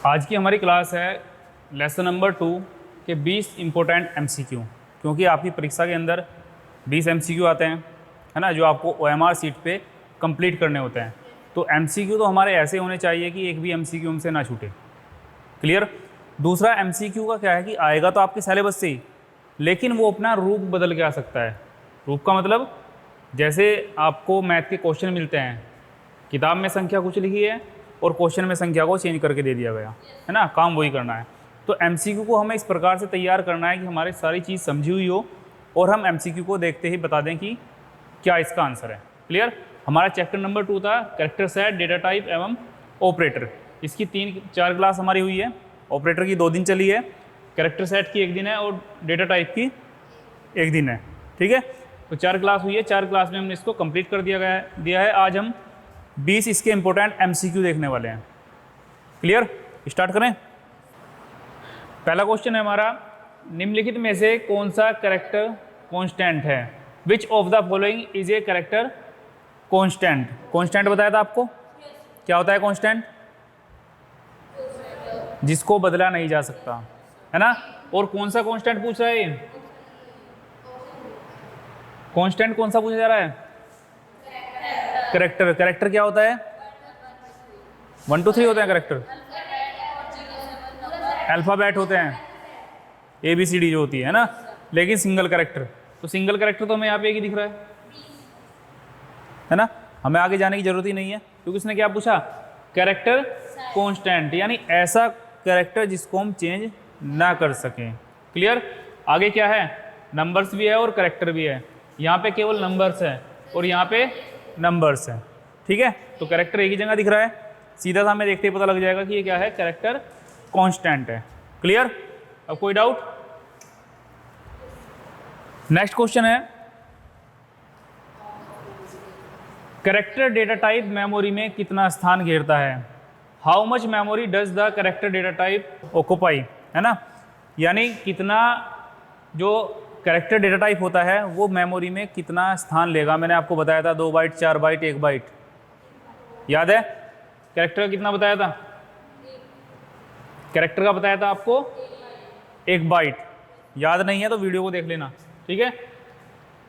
आज की हमारी क्लास है लेसन नंबर 2 के 20 इम्पोर्टेंट एमसीक्यू। क्योंकि आपकी परीक्षा के अंदर 20 एमसीक्यू आते हैं, है ना, जो आपको ओएमआर सीट पे कंप्लीट करने होते हैं। तो एमसीक्यू तो हमारे ऐसे होने चाहिए कि एक भी एमसीक्यू हमसे ना छूटे। क्लियर। दूसरा एमसीक्यू का क्या है कि आएगा तो आपके सिलेबस से ही, लेकिन वो अपना रूप बदल के आ सकता है। रूप का मतलब जैसे आपको मैथ के क्वेश्चन मिलते हैं, किताब में संख्या कुछ लिखी है और क्वेश्चन में संख्या को चेंज करके दे दिया गया है ना, काम वही करना है। तो एमसीक्यू को हमें इस प्रकार से तैयार करना है कि हमारी सारी चीज़ समझी हुई हो और हम एमसीक्यू को देखते ही बता दें कि क्या इसका आंसर है। क्लियर। हमारा चैप्टर नंबर 2 था कैरेक्टर सेट, डेटा टाइप एवं ऑपरेटर। इसकी 3-4 क्लास हमारी हुई है। ऑपरेटर की 2 दिन चली है, कैरेक्टर सेट की 1 दिन है और डेटा टाइप की 1 दिन है। ठीक है, तो 4 क्लास हुई है। 4 क्लास में हमने इसको कंप्लीट कर दिया है। आज हम 20 इसके इंपॉर्टेंट एमसीक्यू देखने वाले हैं। क्लियर। स्टार्ट करें। पहला क्वेश्चन है हमारा, निम्नलिखित में से कौन सा कैरेक्टर कांस्टेंट है? Which of the following is a character constant? Constant बताया था आपको, क्या होता है कांस्टेंट? जिसको बदला नहीं जा सकता, है ना। और कौन सा कांस्टेंट पूछ रहा है ये? कांस्टेंट कौन सा पूछा जा रहा है? कैरेक्टर। कैरेक्टर क्या होता है? 1 2 3 होते हैं कैरेक्टर। अल्फ़ाबेट होते हैं, ABCD जो होती है ना, लेकिन सिंगल कैरेक्टर। तो सिंगल कैरेक्टर तो हमें यहाँ पे एक ही दिख रहा है ना। हमें आगे जाने की जरूरत ही नहीं है, क्योंकि उसने क्या पूछा? कैरेक्टर कांस्टेंट, यानी ऐसा कैरेक्टर जिसको हम चेंज ना कर सकें। क्लियर। आगे क्या है? नंबर्स भी है और कैरेक्टर भी है। यहाँ पे केवल नंबर्स है और यहाँ पे नंबर्स है। ठीक है, तो कैरेक्टर एक ही जगह दिख रहा है, सीधा सा हमें देखते ही पता लग जाएगा कि ये क्या है, कैरेक्टर कांस्टेंट है। क्लियर। अब कोई डाउट? नेक्स्ट क्वेश्चन है, कैरेक्टर डेटा टाइप मेमोरी में कितना स्थान घेरता है? How much memory does the character data type occupy, है ना, यानी कितना जो कैरेक्टर डेटा टाइप होता है वो मेमोरी में कितना स्थान लेगा। मैंने आपको बताया था 2 बाइट, 4 बाइट, 1 बाइट, याद है? कैरेक्टर का कितना बताया था? कैरेक्टर का बताया था आपको 1 बाइट। याद नहीं है तो वीडियो को देख लेना। ठीक है,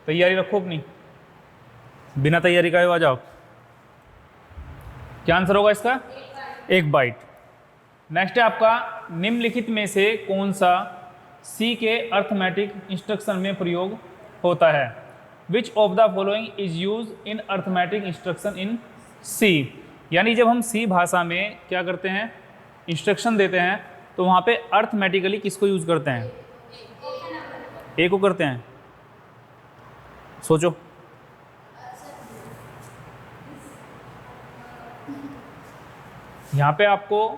तैयारी रखो अपनी, बिना तैयारी का आ जाओ। क्या आंसर होगा इसका? 1 बाइट। नेक्स्ट है आपका, निम्नलिखित में से कौन सा सी के अर्थमेटिक इंस्ट्रक्शन में प्रयोग होता है? Which of the following is use in arithmetic instruction in C? यानी जब हम सी भाषा में क्या करते हैं, इंस्ट्रक्शन देते हैं, तो वहाँ पे अर्थमेटिकली किसको यूज करते हैं? ए को करते हैं। सोचो। यहाँ पे आपको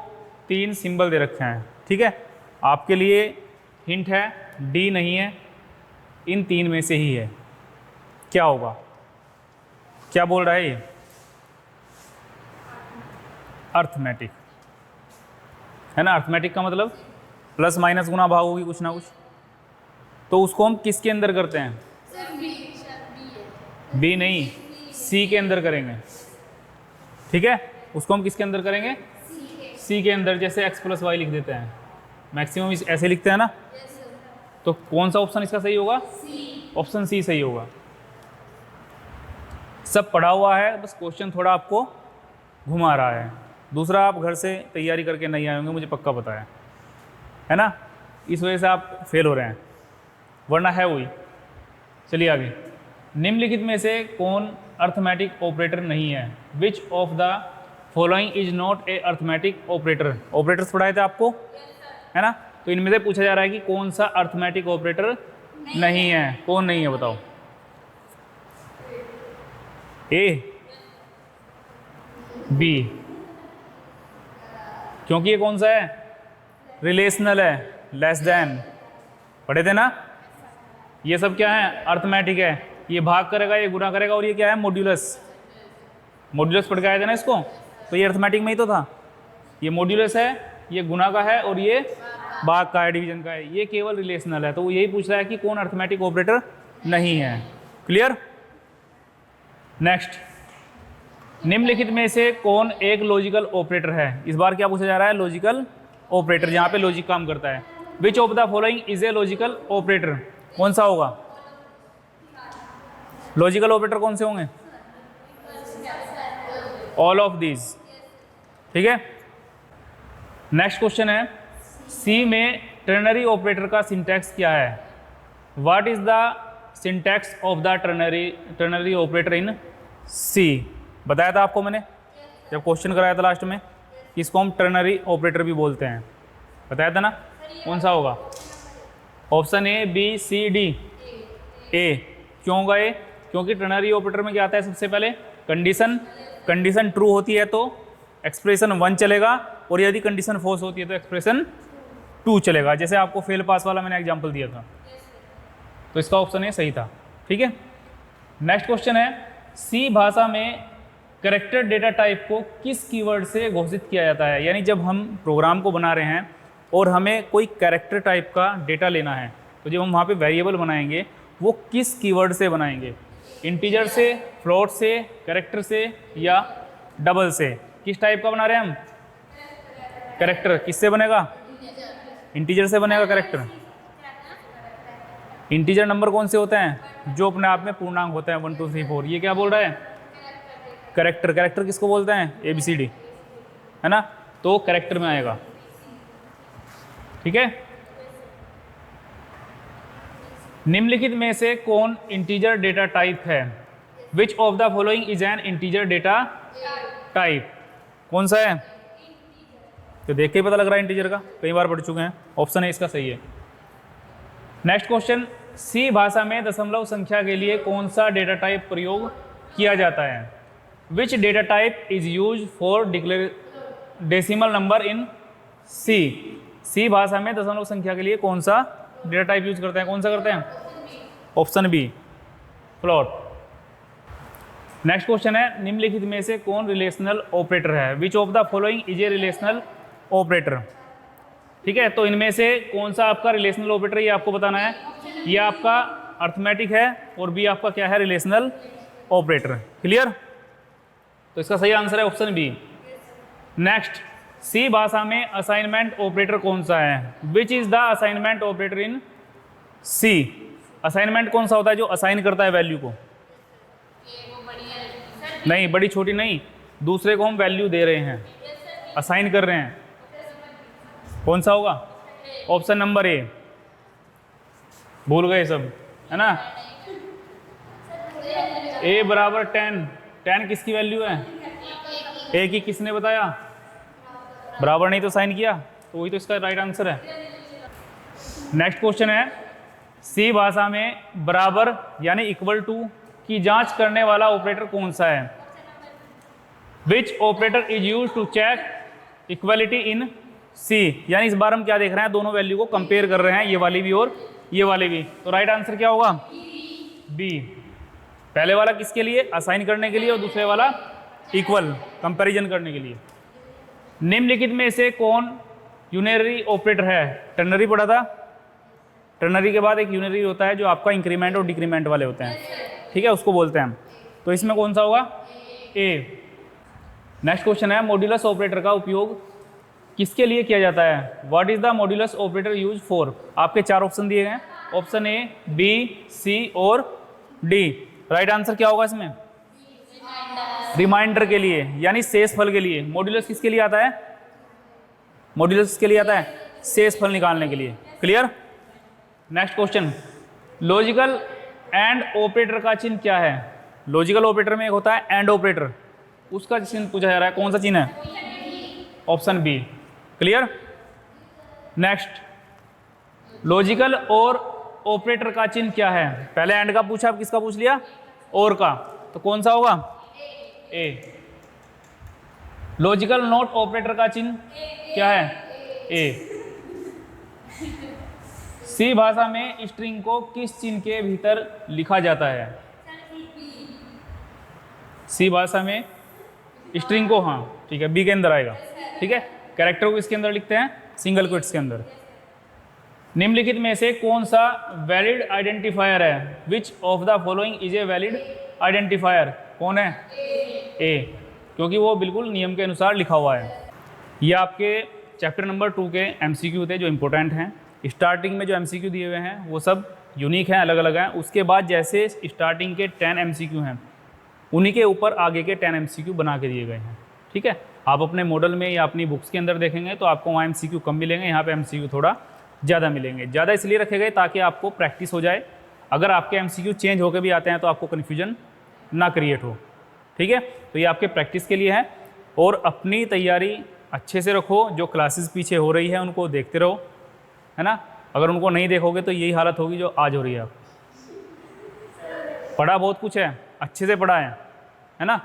3 सिंबल दे रखे हैं। ठीक है, आपके लिए हिंट है, डी नहीं है, इन 3 में से ही है। क्या होगा? क्या बोल रहा है ये? अर्थमेटिक, है ना। अर्थमेटिक का मतलब प्लस माइनस गुना भाग होगी कुछ ना कुछ। तो उसको हम किसके अंदर करते हैं? बी नहीं, सी के अंदर करेंगे। ठीक है, उसको हम किसके अंदर करेंगे? सी के अंदर। जैसे x + y लिख देते हैं, मैक्सिमम ऐसे लिखते हैं ना। तो कौन सा ऑप्शन इसका सही होगा? ऑप्शन सी सही होगा। सब पढ़ा हुआ है, बस क्वेश्चन थोड़ा आपको घुमा रहा है। दूसरा, आप घर से तैयारी करके नहीं आए होंगे, मुझे पक्का पता है ना, इस वजह से आप फेल हो रहे हैं, वरना है वही। चलिए आगे। निम्नलिखित में से कौन अर्थमेटिक ऑपरेटर नहीं है? Which of the following is not a arithmetic operator? Operators पढ़ाए थे आपको, है ना। तो इनमें से पूछा जा रहा है कि कौन सा अर्थमेटिक ऑपरेटर नहीं है। कौन नहीं है बताओ? ए, बी, क्योंकि ये कौन सा है? रिलेशनल है, लेस देन, पढ़े थे ना। ये सब क्या है? अर्थमेटिक है। ये भाग करेगा, ये गुणा करेगा, और ये क्या है? मॉड्यूलस। मॉड्यूलस पढ़ के आए थे ना इसको, तो ये अर्थमेटिक में ही तो था। ये मॉड्यूलस है, ये गुणा का है, और ये भाग का है, डिवीजन का है। ये केवल रिलेशनल है। तो वो यही पूछ रहा है कि कौन अर्थमेटिक ऑपरेटर नहीं है। क्लियर। नेक्स्ट, निम्नलिखित में से कौन एक लॉजिकल ऑपरेटर है? इस बार क्या पूछा जा रहा है? लॉजिकल ऑपरेटर, जहाँ पे लॉजिक काम करता है। Which of the following is a logical operator, कौन सा होगा? लॉजिकल ऑपरेटर कौन से होंगे? All of these. ठीक है, नेक्स्ट क्वेश्चन है, सी में टर्नरी ऑपरेटर का सिंटैक्स क्या है? What is the syntax of the ternary operator in C? बताया था आपको मैंने जब क्वेश्चन कराया था लास्ट में, इसको हम टर्नरी ऑपरेटर भी बोलते हैं, बताया था ना? कौन सा होगा? Option A, B, C, D. A. क्यों होगा ए? क्योंकि टर्नरी ऑपरेटर में क्या आता है? सबसे पहले कंडीशन ट्रू होती है तो एक्सप्रेशन 1 चलेगा, और यदि कंडीशन फॉल्स होती है तो एक्सप्रेशन 2 चलेगा। जैसे आपको फेल पास वाला मैंने एग्जांपल दिया था, तो इसका ऑप्शन ए सही था। ठीक है, नेक्स्ट क्वेश्चन है, सी भाषा में कैरेक्टर डेटा टाइप को किस कीवर्ड से घोषित किया जाता है? यानी जब हम प्रोग्राम को बना रहे हैं और हमें कोई कैरेक्टर टाइप का डेटा लेना है, तो जब हम वहाँ पे वेरिएबल बनाएंगे वो किस कीवर्ड से बनाएंगे? इंटीजर से, फ्लोट से, कैरेक्टर से या डबल से? किस टाइप का बना रहे हैं हम? कैरेक्टर। किससे बनेगा? इंटीजर से बनेगा कैरेक्टर। इंटीजर नंबर कौन से होते हैं? जो अपने आप में पूर्णांक होते हैं, 1 2 3 4। ये क्या बोल रहा है? कैरेक्टर। कैरेक्टर किसको बोलते हैं? ABCD, है ना? तो कैरेक्टर में आएगा। ठीक है, निम्नलिखित में से कौन इंटीजर डेटा टाइप है? Which of the following is an integer data type? कौन सा है? तो देख के ही पता लग रहा है इंटीजर का, कई बार पढ़ चुके हैं। ऑप्शन है इसका सही है। नेक्स्ट क्वेश्चन, सी भाषा में दशमलव संख्या के लिए कौन सा डेटा टाइप प्रयोग किया जाता है? Which data type is use for decimal number in C? C भाषा में दशमलव संख्या के लिए कौन सा डेटा टाइप यूज करते हैं? कौन सा करते हैं? Option B, float. Next question है, निम्नलिखित में से कौन रिलेशनल ऑपरेटर है? Which of the following is a relational operator? ठीक है, तो इनमें से कौन सा आपका रिलेशनल ऑपरेटर, ये आपको बताना है। ये आपका अर्थमेटिक है और बी आपका क्या है? Relational operator. क्लियर? तो इसका सही आंसर है ऑप्शन बी। नेक्स्ट, सी भाषा में असाइनमेंट ऑपरेटर कौन सा है? Which is the assignment operator in C? Assignment कौन सा होता है? जो असाइन करता है वैल्यू को। नहीं, बड़ी छोटी नहीं, दूसरे को हम वैल्यू दे रहे हैं, असाइन कर रहे हैं। कौन सा होगा? Option number A. भूल गए सब, है ना? ए बराबर 10। 10 किसकी वैल्यू है? ए की। किसने बताया? बराबर नहीं तो साइन किया, तो वही तो इसका राइट आंसर है। नेक्स्ट क्वेश्चन है, सी भाषा में बराबर यानी इक्वल टू की जांच करने वाला ऑपरेटर कौन सा है? Which operator is use to check equality in C? यानी इस बार हम क्या देख रहे हैं? दोनों वैल्यू को कंपेयर कर रहे हैं, ये वाली भी और ये वाली भी। तो राइट आंसर क्या होगा? बी। पहले वाला किसके लिए? असाइन करने के लिए, और दूसरे वाला इक्वल, कंपैरिजन करने के लिए। निम्नलिखित में से कौन यूनरी ऑपरेटर है? टर्नरी पढ़ा था। टर्नरी के बाद एक यूनरी होता है जो आपका इंक्रीमेंट और डिक्रीमेंट वाले होते हैं, ठीक है, उसको बोलते हैं हम। तो इसमें कौन सा होगा? ए। नेक्स्ट क्वेश्चन है, मॉड्यूलस ऑपरेटर का उपयोग किसके लिए किया जाता है? What is the modulus operator use for? आपके 4 ऑप्शन दिए गए हैं, ऑप्शन ए, बी, सी और डी। राइट आंसर क्या होगा इसमें? रिमाइंडर के लिए, यानी शेषफल के लिए। मॉड्यूलस किसके लिए आता है? मॉड्यूलस किसके लिए आता है? शेषफल निकालने के लिए। Clear? Next question, logical and operator का चिन्ह क्या है? लॉजिकल ऑपरेटर में एक होता है एंड ऑपरेटर, उसका चिन्ह पूछा जा रहा है, कौन सा चिन्ह है? Option B. Clear? Next, logical और ऑपरेटर का चिन्ह क्या है? पहले एंड का पूछा, अब किसका पूछ लिया? और का। तो कौन सा होगा? ए। लॉजिकल नॉट ऑपरेटर का चिन्ह क्या है? ए। सी भाषा में स्ट्रिंग को किस चिन्ह के भीतर लिखा जाता है? सी भाषा में स्ट्रिंग को, हाँ ठीक है, बी के अंदर आएगा। ठीक है, कैरेक्टर को इसके अंदर लिखते हैं, सिंगल क्विट्स के अंदर। निम्नलिखित में से कौन सा वैलिड आइडेंटिफायर है? Which of the following is a valid identifier? कौन है? ए, क्योंकि वो बिल्कुल नियम के अनुसार लिखा हुआ है। ये आपके चैप्टर नंबर 2 के MCQ थे जो इम्पोर्टेंट हैं। स्टार्टिंग में जो MCQ दिए हुए हैं वो सब यूनिक हैं, अलग अलग हैं। उसके बाद जैसे स्टार्टिंग के 10 MCQ हैं उन्हीं के ऊपर आगे के 10 MCQ बना के दिए गए हैं। ठीक है, आप अपने मॉडल में या अपनी बुक्स के अंदर देखेंगे तो आपको वहाँ MCQ कम मिलेंगे, यहाँ पे MCQ थोड़ा ज़्यादा मिलेंगे। ज़्यादा इसलिए रखे गए ताकि आपको प्रैक्टिस हो जाए। अगर आपके MCQ चेंज होकर भी आते हैं तो आपको कन्फ्यूजन ना क्रिएट हो। ठीक है, तो ये आपके प्रैक्टिस के लिए है। और अपनी तैयारी अच्छे से रखो, जो क्लासेस पीछे हो रही है उनको देखते रहो, है ना। अगर उनको नहीं देखोगे तो यही हालत होगी जो आज हो रही है। आप पढ़ा बहुत कुछ है, अच्छे से पढ़ा है ना,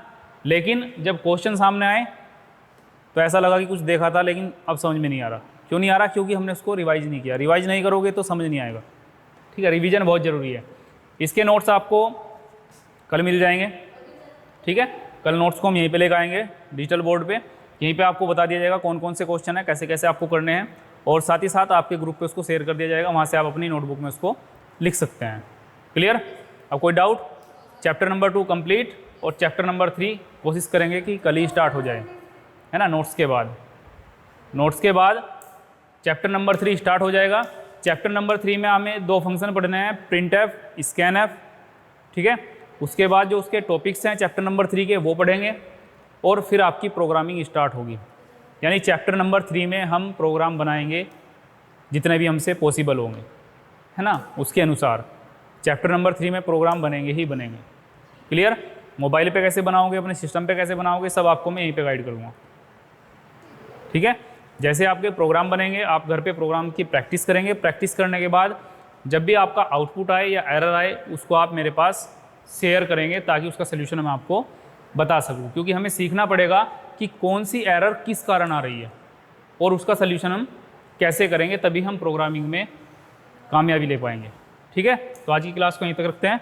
लेकिन जब क्वेश्चन सामने आए तो ऐसा लगा कि कुछ देखा था लेकिन अब समझ में नहीं आ रहा। क्यों नहीं आ रहा? क्योंकि हमने उसको रिवाइज नहीं किया। रिवाइज नहीं करोगे तो समझ नहीं आएगा। ठीक है, रिवीजन बहुत ज़रूरी है। इसके नोट्स आपको कल मिल जाएंगे। ठीक है, कल नोट्स को हम यहीं पे लेकर आएंगे डिजिटल बोर्ड पे। यहीं पे आपको बता दिया जाएगा कौन कौन से क्वेश्चन है, कैसे कैसे आपको करने हैं, और साथ ही साथ आपके ग्रुप पे उसको शेयर कर दिया जाएगा। वहाँ से आप अपनी नोटबुक में उसको लिख सकते हैं। क्लियर? अब कोई डाउट? चैप्टर नंबर 2 कंप्लीट, और चैप्टर नंबर 3 कोशिश करेंगे कि कल ही स्टार्ट हो जाए, है ना। नोट्स के बाद चैप्टर नंबर 3 स्टार्ट हो जाएगा। चैप्टर नंबर 3 में हमें 2 फंक्शन पढ़ने हैं, प्रिंट एफ, स्कैन एफ। ठीक है, उसके बाद जो उसके टॉपिक्स हैं चैप्टर नंबर 3 के वो पढ़ेंगे, और फिर आपकी प्रोग्रामिंग स्टार्ट होगी। यानी चैप्टर नंबर 3 में हम प्रोग्राम बनाएंगे जितने भी हमसे पॉसिबल होंगे, है ना। उसके अनुसार चैप्टर नंबर 3 में प्रोग्राम बनेंगे ही बनेंगे। क्लियर? मोबाइल पे कैसे बनाओगे, अपने सिस्टम पे कैसे बनाओगे, सब आपको मैं यहीं पे गाइड करूँगा। ठीक है, जैसे आपके प्रोग्राम बनेंगे आप घर पे प्रोग्राम की प्रैक्टिस करेंगे। प्रैक्टिस करने के बाद जब भी आपका आउटपुट आए या एरर आए उसको आप मेरे पास शेयर करेंगे ताकि उसका सलूशन मैं आपको बता सकूं। क्योंकि हमें सीखना पड़ेगा कि कौन सी एरर किस कारण आ रही है और उसका सलूशन हम कैसे करेंगे, तभी हम प्रोग्रामिंग में कामयाबी ले पाएंगे। ठीक है, तो आज की क्लास को यहीं तक रखते हैं।